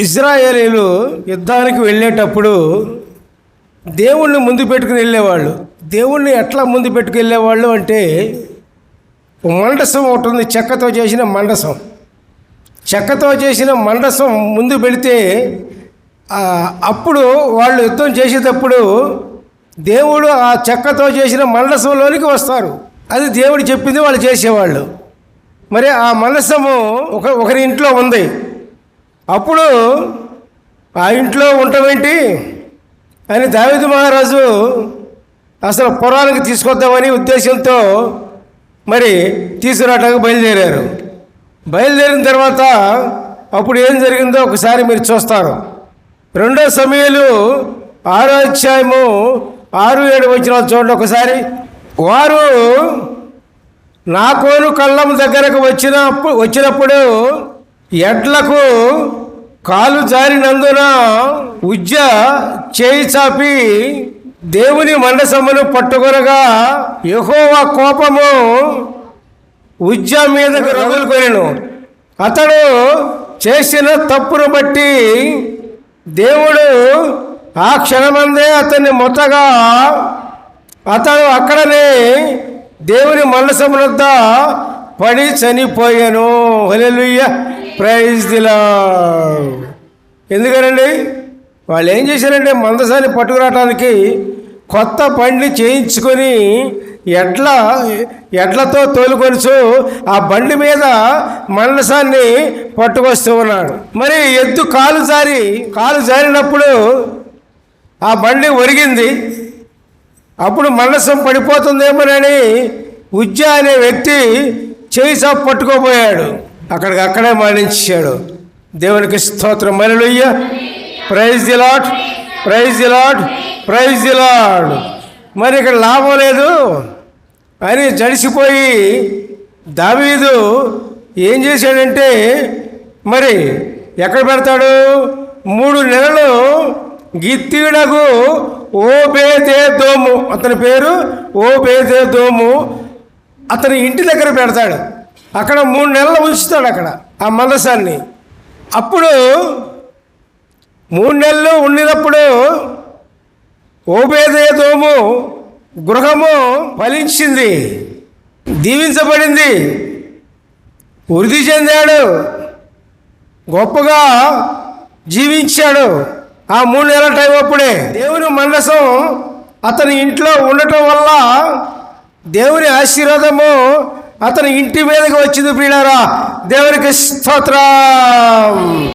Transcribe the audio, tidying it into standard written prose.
ఇజ్రాయేలీలు యుద్ధానికి వెళ్ళేటప్పుడు దేవుణ్ణి ముందు పెట్టుకుని వెళ్ళేవాళ్ళు. దేవుణ్ణి ఎట్లా ముందు పెట్టుకు వెళ్ళేవాళ్ళు అంటే, మండసం ఒకటి ఉంది, చెక్కతో చేసిన మండసం. చెక్కతో చేసిన మండసం ముందు పెడితే అప్పుడు వాళ్ళు యుద్ధం చేసేటప్పుడు దేవుడు ఆ చెక్కతో చేసిన మండసంలోనికి వస్తారు. అది దేవుడు చెప్పింది వాళ్ళు చేసేవాళ్ళు. మరి ఆ మండసము ఒకరి ఇంట్లో ఉంది. అప్పుడు ఆ ఇంట్లో ఉండటమేంటి అని దావీదు మహారాజు అసలు పురానికి తీసుకొద్దామని ఉద్దేశంతో మరి తీసుకురావడానికి బయలుదేరారు. బయలుదేరిన తర్వాత అప్పుడు ఏం జరిగిందో ఒకసారి మీరు చూస్తారు. 2 సమూయేలు 6వ అధ్యాయము 6-7 వచనాలు చూడండి ఒకసారి. వారు నాకోను కళ్ళం దగ్గరకు వచ్చినప్పుడు ఎడ్లకు కాలు జారినందున ఉజ్జ చేయి చాపి దేవుని మండసమును పట్టుకొనగా యెహోవా కోపము ఉజ్జ మీదకు రగులుకొనెను. అతడు చేసిన తప్పును బట్టి దేవుడు ఆ క్షణమందే అతన్ని మొత్తగా అతడు అక్కడనే దేవుని మండసము వద్ద పడి చనిపోయాను. హల్లెలూయా, ప్రైజ్ ది లార్డ్. ఎందుకనండి వాళ్ళు ఏం చేశారంటే, మందసాన్ని పట్టుకురావడానికి కొత్త బండి చేయించుకొని ఎడ్లతో తోలుకొనిచు ఆ బండి మీద మండసాన్ని పట్టుకొస్తూ ఉన్నాడు. మరి ఎద్దు కాలు జారినప్పుడు ఆ బండి ఒరిగింది. అప్పుడు మండసం పడిపోతుందేమోనని ఉజ్జ అనే వ్యక్తి చేయి చాపు పట్టుకోబోయాడు. అక్కడే మరణించాడు. దేవునికి స్తోత్రం. Hallelujah, praise the Lord, praise the Lord, praise the Lord. మరి ఇక్కడ లాభం లేదు అని జడిసిపోయి దావీదు ఏం చేశాడంటే, మరి ఎక్కడ పెడతాడు? 3 నెలలు గిత్తీయుడగు ఓబేదెదోము, అతని పేరు ఓబేదెదోము, అతని ఇంటి దగ్గర పెడతాడు. అక్కడ 3 నెలలు ఉంచుతాడు అక్కడ ఆ మందసాన్ని. అప్పుడు 3 నెలలు ఉండినప్పుడు ఓబేదెదోము గృహము ఫలించింది, దీవించబడింది, వృద్ధి చెందాడు, గొప్పగా జీవించాడు. ఆ 3 నెలల టైం అప్పుడే దేవుని మండసం అతని ఇంట్లో ఉండటం వల్ల దేవుని ఆశీర్వాదము అతని ఇంటి మీదకి వచ్చింది. ప్రియులారా, దేవునికి స్తోత్రం.